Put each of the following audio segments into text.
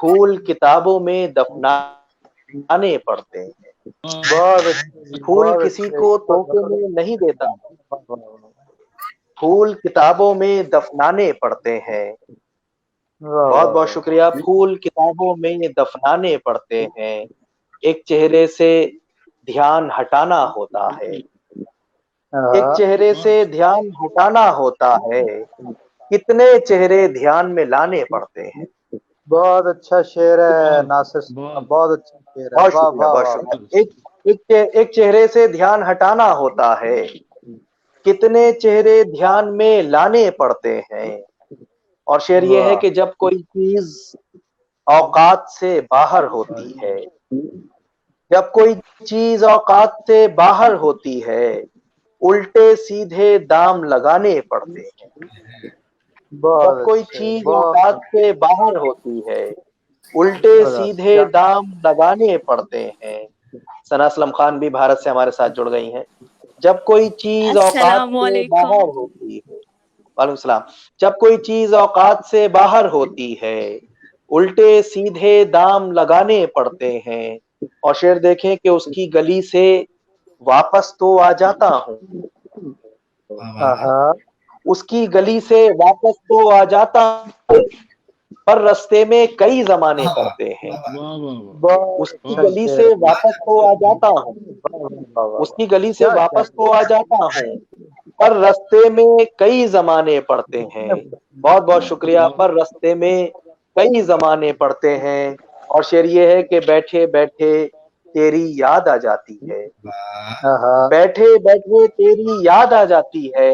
फूल किताबों में दफनाने पड़ते हैं, वाह फूल किसी को तोहफे में नहीं देता, फूल किताबों में दफनाने पड़ते हैं। बहुत बहुत शुक्रिया। फूल किताबों में दफनाने पड़ते हैं, एक चेहरे से ध्यान हटाना होता है, एक चेहरे से ध्यान हटाना होता है, कितने चेहरे ध्यान में लाने पड़ते हैं। बहुत अच्छा शेर है नासिर साहब, बहुत बहुत अच्छा शेर है। बहुत वाह शुक्रिया, वाह बहुत वाह। शुक्रिया। एक चेहरे से ध्यान हटाना होता है, कितने चेहरे ध्यान में लाने पड़ते हैं। और शेर ये है कि जब कोई चीज औकात से बाहर होती है, जब कोई चीज औकात से बाहर होती है, उल्टे सीधे दाम लगाने पड़ते हैं। जब कोई चीज औकात से बाहर होती है, उल्टे सीधे दाम लगाने पड़ते हैं। सना असलम खान भी भारत से हमारे साथ जुड़ गई हैं। जब कोई चीज औकात से बाहर होती है, वालेकुम सलाम, जब कोई चीज औकात से बाहर होती है, उल्टे सीधे दाम लगाने पड़ते हैं। और शेर देखें कि उसकी गली से वापस तो आ जाता हूँ, उसकी गली से वापस तो आ जाता हूँ, पर रास्ते में कई जमाने पड़ते हैं। वाह वाह वाह। उसकी गली से वापस तो आ जाता हूँ, उसकी गली से वापस तो आ जाता हूँ, पर रास्ते में कई जमाने पड़ते हैं। बहुत बहुत शुक्रिया। पर रास्ते में कई जमाने पड़ते हैं। और शेर ये है कि बैठे बैठे तेरी याद आ जाती है, बैठे बैठे तेरी याद आ जाती है,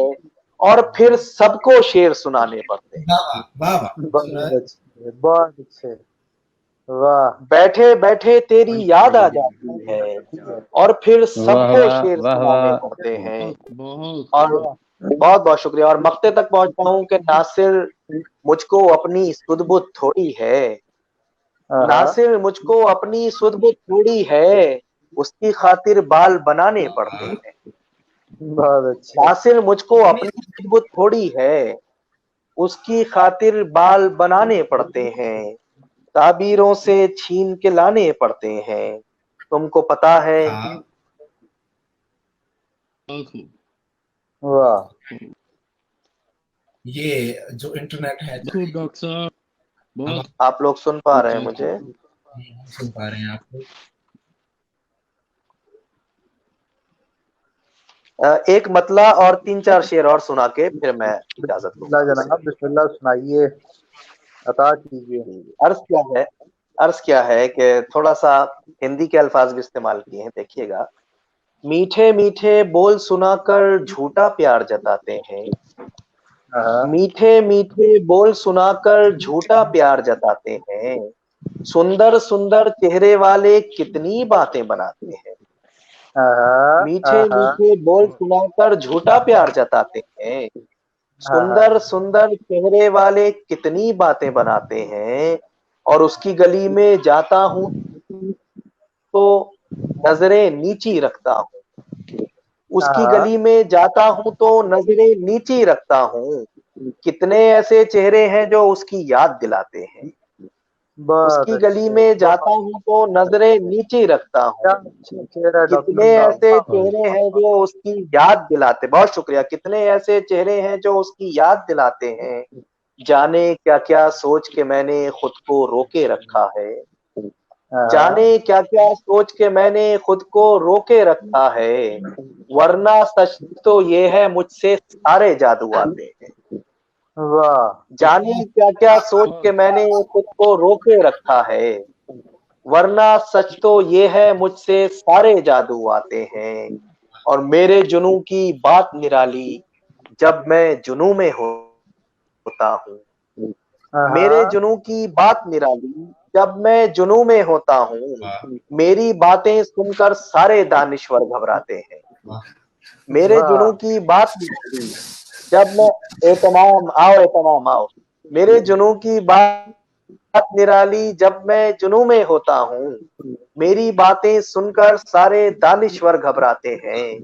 और फिर सबको शेर सुनाने पड़ते हैं। बहुत अच्छे, वाह। बैठे बैठे तेरी याद आ जाती है, और फिर सबको शेर सुनाने पड़ते हैं। बहुत और बहुत बहुत शुक्रिया। और मक्ते तक पहुंचता हूं कि नासिर मुझको अपनी सुध-बुध थोड़ी है, नासिर मुझको अपनी सुध-बुध थोड़ी है, उसकी खातिर बाल बनाने पड़ते हैं। बहुत अच्छे। नासिर मुझको अपनी सुध-बुध थोड़ी है, उसकी खातिर बाल बनाने पड़ते हैं, ताबीरों से छीन के लाने पड़ते हैं। तुमको पता है, वाह। ये जो इंटरनेट है, खूब डॉक्टर साहब, बहुत आप लोग सुन पा रहे हैं मुझे? सुन पा रहे हैं आप लोग? एक मतला और 3-4 शेर और सुना के फिर मैं इजाजत लूंगा। जनाब बिस्मिल्लाह सुनाइए, अता कीजिए। अर्ज क्या है कि थोड़ा सा हिंदी के अल्फाज भी इस्तेमाल किए हैं, देखिएगा। मीठे मीठे बोल सुनाकर झूठा प्यार जताते हैं, मीठे मीठे बोल सुनाकर झूठा प्यार जताते हैं, सुंदर सुंदर चेहरे वाले कितनी बातें बनाते हैं। मीठे मीठे बोल सुनाकर झूठा प्यार जताते हैं, सुंदर सुंदर चेहरे वाले कितनी बातें बनाते हैं। और उसकी गली में जाता हूँ तो नजरें नीची रखता हूँ, उसकी गली में जाता हूँ तो नजरें नीची रखता हूँ, कितने ऐसे चेहरे हैं जो उसकी याद दिलाते हैं। उसकी गली में जाता हूँ तो नजरें नीचे रखता हूँ, कितने ऐसे चेहरे हैं जो उसकी याद दिलाते। बहुत शुक्रिया। कितने ऐसे चेहरे हैं जो उसकी याद दिलाते हैं, जाने क्या क्या सोच के मैंने खुद को रोके रखा है, जाने क्या क्या सोच के मैंने खुद को रोके रखा है, वरना सच तो ये है मुझसे सारे जादू आते हैं। जाने क्या क्या सोच के मैंने खुद को रोके रखा है, वरना सच तो ये है मुझसे सारे जादू आते हैं। और मेरे जुनू की बात निराली जब मैं जुनू में होता हूँ, मेरे जुनू की बात निराली जब मैं जुनू में होता हूँ, मेरी बातें सुनकर सारे दानिश्वर घबराते हैं। मेरे जुनू की बात निराली जब मैं एतमाम आओ, मेरे जुनू की बात निराली जब मैं जुनू में होता हूँ, मेरी बातें सुनकर सारे दानिश्वर घबराते हैं।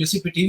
UCP TV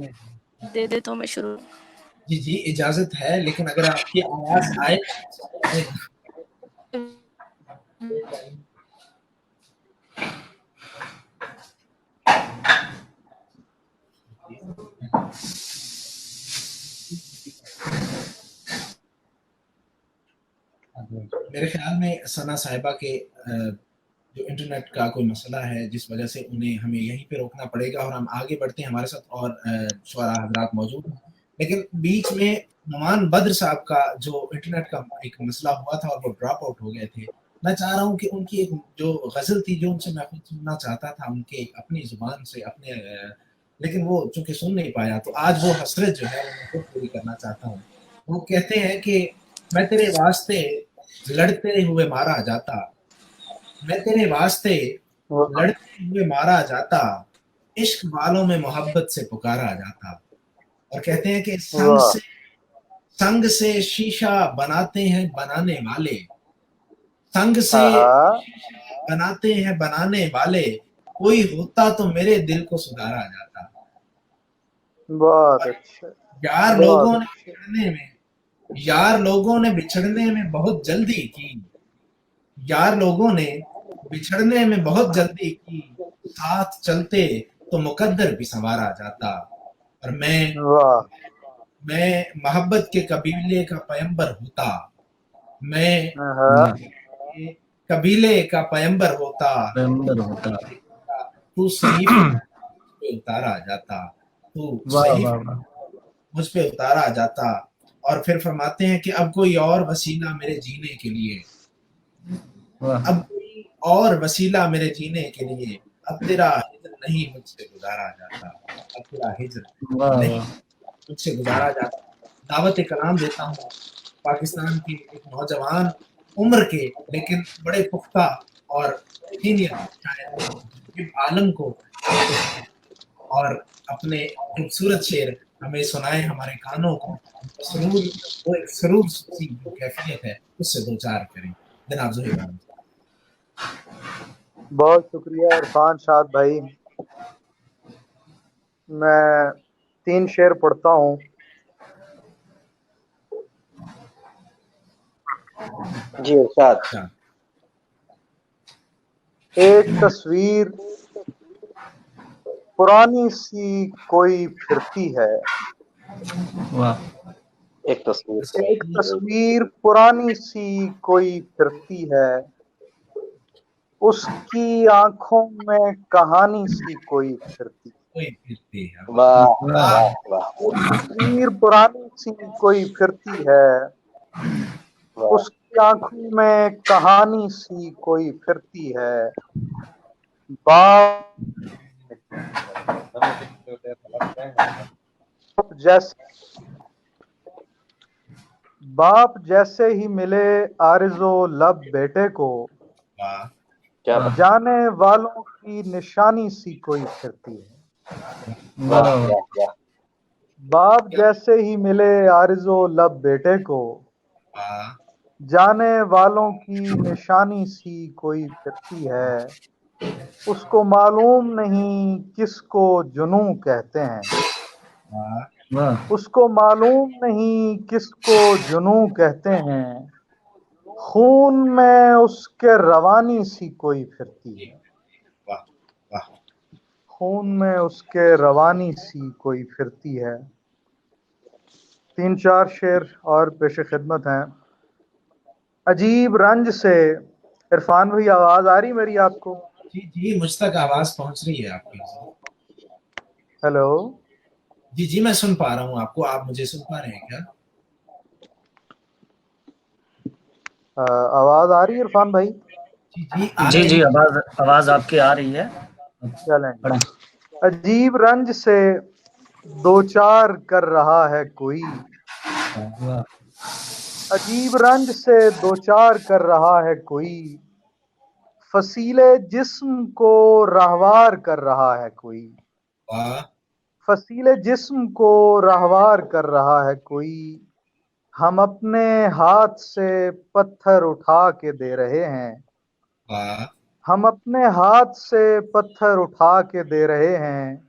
दे दे तो मैं शुरू। जी जी इजाजत है, लेकिन अगर आपकी आवाज आए मेरे ख्याल में सना साहिबा के जो इंटरनेट का कोई मसला है जिस वजह से उन्हें हमें यहीं पे रोकना पड़ेगा और हम आगे बढ़ते हैं। हमारे साथ और शुअरा हजरात मौजूद हैं, लेकिन बीच में नुमान बद्र साहब का जो इंटरनेट का एक मसला हुआ था और वो ड्रॉप आउट हो गए थे। मैं चाह रहा हूँ कि उनकी एक जो गज़ल थी जो उनसे मैं खुद सुनना चाहता था उनके अपनी ज़ुबान से अपने लेकिन वो चूँकि सुन नहीं पाया, तो आज वो हसरत जो है वो मैं खुद पूरी करना चाहता हूँ। वो कहते हैं कि मैं तेरे वास्ते लड़ते हुए मारा जाता, मैं तेरे वास्ते लड़ते हुए मारा जाता, इश्क वालों में मोहब्बत से पुकारा जाता। और कहते हैं कि संग से शीशा बनाते हैं बनाने वाले, संग से बनाते हैं बनाने वाले, कोई होता तो मेरे दिल को सुधारा जाता। बहुत अच्छा। यार लोगों ने बिछड़ने में, यार लोगों ने बिछड़ने में बहुत जल्दी की, यार लोगों ने बिछड़ने में बहुत जल्दी की, साथ चलते तो मुकद्दर भी संवारा जाता। और मैं मोहब्बत के कबीले का पैगंबर होता, मैं कबीले का पैगंबर होता, तू सही पे उतारा जाता, तू सही मुझ पे उतारा जाता। और फिर फरमाते हैं कि अब कोई और वसीला मेरे जीने के लिए, अब कोई और वसीला मेरे जीने के लिए, अब तेरा हिज्र नहीं मुझसे गुजारा जाता, अब तेरा हिज्र नहीं मुझसे गुजारा जाता। दावत कलाम देता हूँ पाकिस्तान के एक नौजवान उम्र के लेकिन बड़े पुख्ता और सीनियर शायर आलम को, और अपने खूबसूरत शेर हमें सुनाए हमारे कानों को, वो एक सरूर सी जो कैफियत है उससे दो चार करें। जनाब ज़ोहैब। बहुत शुक्रिया इरफान शाद भाई। मैं 3 शेर पढ़ता हूँ। जी इरशाद। एक तस्वीर पुरानी सी कोई फिरती है, एक तस्वीर पुरानी सी कोई फिरती है, उसकी आंखों में कहानी सी कोई फिरती है। वाह वाह वाह। तस्वीर पुरानी सी कोई फिरती है, उसकी आंखों में कहानी सी कोई फिरती है। बाप जैसे ही मिले आरिज़ो लब बेटे को, जाने वालों की निशानी सी कोई फिरती है। बाप जैसे ही मिले आरिज़ो लब बेटे को, जाने वालों की निशानी सी कोई फिरती है। उसको मालूम नहीं किसको जुनूं कहते हैं, उसको मालूम नहीं किसको जुनूं कहते हैं। खून में उसके रवानी सी कोई फिरती है, खून में उसके रवानी सी कोई फिरती है। 3-4 शेर और पेश खिदमत हैं। अजीब रंज से, इरफान भाई आवाज आ रही मेरी आपको? जी जी मुझ तक आवाज पहुंच रही है आपकी। हेलो जी जी मैं सुन पा रहा हूँ आपको, आप मुझे सुन पा रहे हैं क्या? आवाज आ रही है इरफान भाई? जी जी आवाज आपकी आ रही है। चलें। अजीब रंज से दो चार कर रहा है कोई, अजीब रंज से दो चार कर रहा है कोई, फसीले जिस्म को रहवार कर रहा है कोई, फसीले जिस्म को रहवार कर रहा है कोई। हम अपने हाथ से पत्थर उठा के दे रहे हैं, हम अपने हाथ से पत्थर उठा के दे रहे हैं।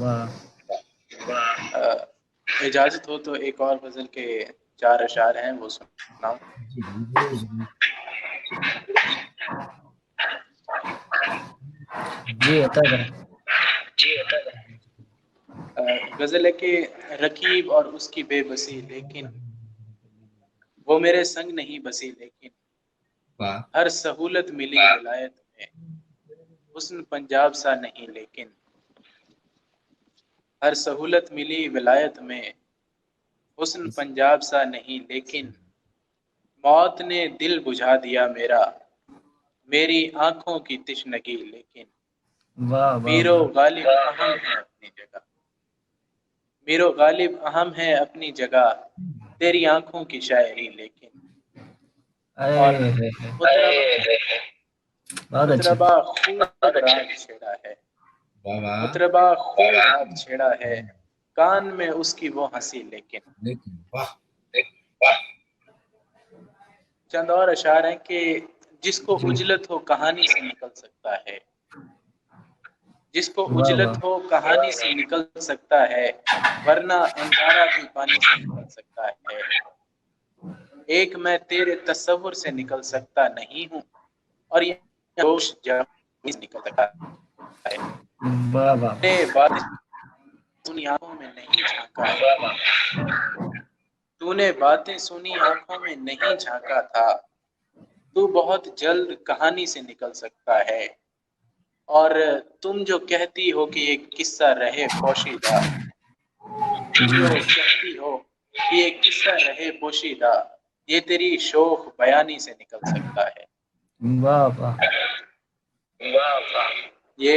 वाह इजाजत हो तो एक और गजल के 4 अशार हैं वो सुनाऊं। जी जरूर जरूर। जी अता करें। गजल है कि रकीब और उसकी बेबसी, लेकिन वो मेरे संग नहीं बसी, लेकिन वाह हर सहूलत मिली विलायत में, हुस्न पंजाब सा नहीं, लेकिन हर सहूलत मिली विलायत में, हुस्न पंजाब सा नहीं, लेकिन मौत ने दिल बुझा दिया मेरा, मेरी आंखों की तिश्नगी, लेकिन वाह वाह मीरो गालिब अहम है अपनी जगह, मीरो गालिब अहम है अपनी जगह, तेरी आंखों की शायरी, लेकिन और अरे बहुत अच्छी। मुतरबा खूब राग छेड़ा है, वाह वाह। मुतरबा खूब राग छेड़ा है, कान में उसकी वो हंसी, लेकिन लेकिन वाह चंद और अशार हैं कि जिसको उजलत हो कहानी से निकल सकता है, जिसको वाह उजलत वाह हो कहानी से निकल सकता है, वरना अंगारा भी पानी से निकल सकता है, एक मैं तेरे तस्वुर से निकल सकता नहीं हूँ, और ये जोश जवानी से निकल सकता है, वाह वाह तूने बातें सुनी आंखों में नहीं झांका है, तूने बातें सुनी आंखों में नहीं झांका था, तू बहुत जल्द कहानी से निकल सकता है, और तुम जो कहती हो कि ये किस्सा रहे पोशीदा, तुम जो कहती हो कि ये किस्सा रहे पोशीदा, ये तेरी शोख बयानी से निकल सकता है। वाह वाह ये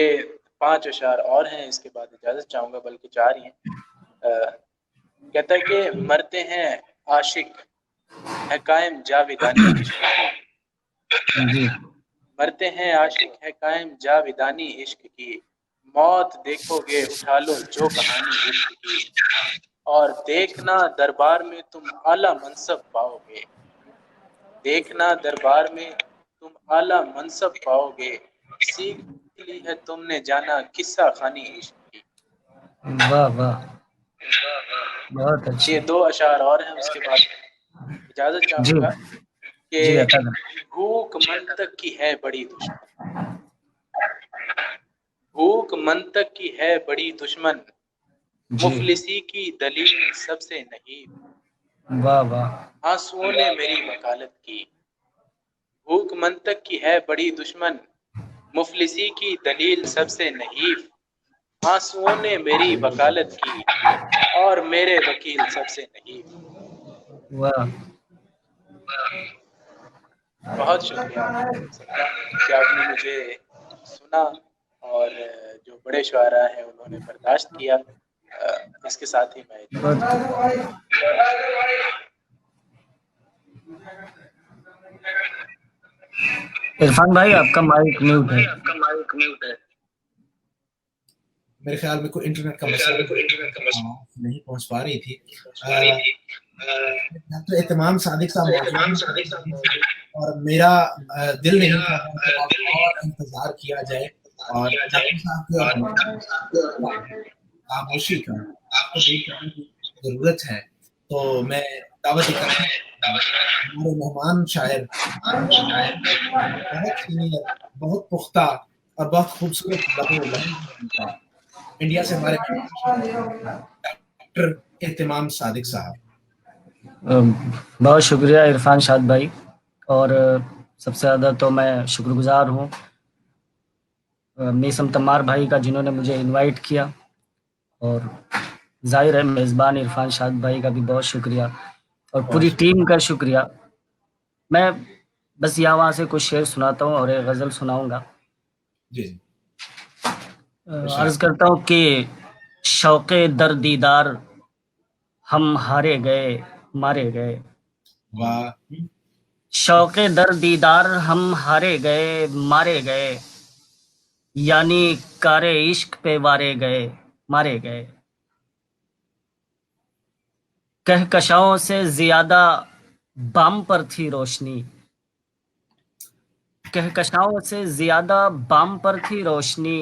5 अशार और हैं, इसके बाद इजाजत चाहूंगा, बल्कि 4 ही हैं। कहता है कि मरते हैं आशिक है कायम जाविदानी इश्क की, जी मरते हैं आशिक है कायम जाविदानी इश्क की, मौत देखोगे उठा लो जो कहानी इश्क की, और देखना दरबार में तुम आला मनसब पाओगे, देखना दरबार में तुम आला मनसब पाओगे, सीख ली है तुमने जाना किस्सा खानी इश्क की। वाह वाह बहुत अच्छी। ये 2 अशार और हैं, उसके बाद इजाजत जी चाहूंगा जी कि अता करें। भूख मंतक की है बड़ी दुश्मन, भूख मंतक की है बड़ी दुश्मन, जी मुफलिसी की दलील सबसे नहीं, वाह वाह आंसुओं ने मेरी वकालत की, भूख मंतक की है बड़ी दुश्मन, मुफलिसी की दलील सबसे नहीं, आंसुओं ने मेरी वकालत की, और मेरे वकील सबसे नहीं। वाह बहुत शुक्रिया सबका कि आपने मुझे सुना, और जो बड़े शुआरा हैं उन्होंने बर्दाश्त किया। इसके साथ ही मैं इरफान भाई आपका माइक म्यूट है। मेरे ख्याल में कोई इंटरनेट का मसला नहीं पहुंच पा रही थी। तो एहतमाम सादिक साहब और मेरा दिल नहीं था और इंतजार किया जाए, और खामोशी का आपको देखने की जरूरत है, तो मैं दावत हमारे मेहमान शायर बहुत सीनियर, बहुत पुख्ता और बहुत खूबसूरत इंडिया से हमारे डॉक्टर एहतमाम सादिक साहब। बहुत शुक्रिया इरफान शाद भाई, और सबसे ज़्यादा तो मैं शुक्रगुजार हूँ मीसम तम्मार भाई का, जिन्होंने मुझे इनवाइट किया, और जाहिर है मेज़बान इरफान शाद भाई का भी बहुत शुक्रिया, और पूरी टीम का शुक्रिया। मैं बस यहाँ वहाँ से कुछ शेर सुनाता हूँ और एक गज़ल सुनाऊंगा। जी अर्ज करता हूँ कि शौक़े दर दीदार हम हारे गए मारे गए, वाह शौक़े दर दीदार हम हारे गए मारे गए, यानी कारे इश्क पे वारे गए मारे गए, कहकशाओं से ज्यादा बाम पर थी रोशनी, कहकशाओं से ज्यादा बाम पर थी रोशनी,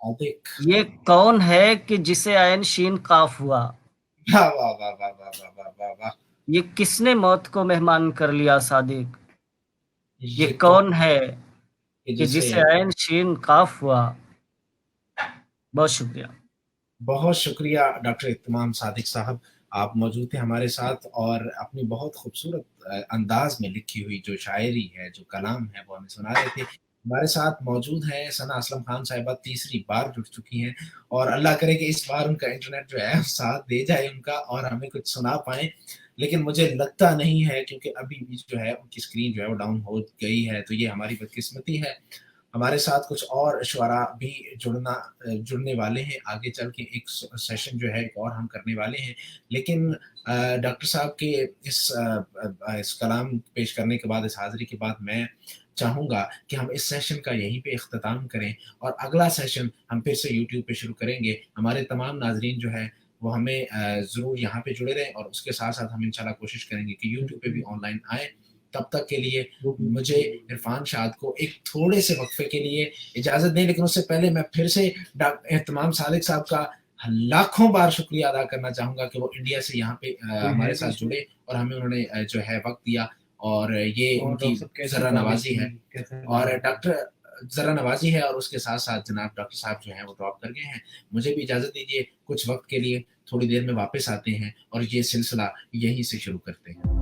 सादिक। ये कौन है कि जिसे ऐन शीन काफ हुआ, वाह वाह वाह वाह वाह वाह वाह वाह वाह। ये किसने मौत को मेहमान कर लिया सादिक, ये ये कौन है कि कि जिसे जिसे ऐन शीन काफ हुआ। बहुत शुक्रिया। बहुत शुक्रिया डॉक्टर इत्तेमाम सादिक साहब, आप मौजूद थे हमारे साथ और अपनी बहुत खूबसूरत अंदाज में लिखी हुई जो शायरी है, जो कलाम है, वो हमें सुना रहे थे। हमारे साथ मौजूद हैं सना असलम खान साहिबा, तीसरी बार जुड़ चुकी हैं और अल्लाह करे कि इस बार उनका इंटरनेट जो है साथ दे जाए उनका और हमें कुछ सुना पाएँ। लेकिन मुझे लगता नहीं है क्योंकि अभी भी जो है उनकी स्क्रीन जो है वो डाउन हो गई है, तो ये हमारी बदकिस्मती है। हमारे साथ कुछ और शुअरा भी जुड़ने वाले हैं, आगे चल के एक सेशन जो है एक और हम करने वाले हैं। लेकिन डॉक्टर साहब के इस कलाम पेश करने के बाद, इस हाज़िरी के बाद मैं चाहूँगा कि हम इस सेशन का यहीं पे इख्तिताम करें और अगला सेशन हम फिर से यूट्यूब पे शुरू करेंगे। हमारे तमाम नाज़रीन जो है वो हमें ज़रूर यहाँ पे जुड़े रहें और उसके साथ-साथ हम इंशाल्लाह कोशिश करेंगे कि यूट्यूब पे भी ऑनलाइन आएँ। तब तक के लिए मुझे इरफान शाद को एक थोड़े से वक़्फ़े के लिए इजाज़त दें, लेकिन उससे पहले मैं फिर से इत्तेमाम सादिक साहब का लाखों बार शुक्रिया अदा करना चाहूँगा कि वो इंडिया से यहाँ पे हमारे साथ जुड़े और हमें उन्होंने जो है वक़्त दिया और ये उनकी ज़रा नवाज़ी है और डॉक्टर ज़रा नवाज़ी है और उसके साथ-साथ जनाब डॉक्टर साहब जो हैं वो ड्रॉप कर गए हैं। मुझे भी इजाज़त दीजिए कुछ वक़्त के लिए, थोड़ी देर में वापस आते हैं और ये सिलसिला यहीं से शुरू करते हैं।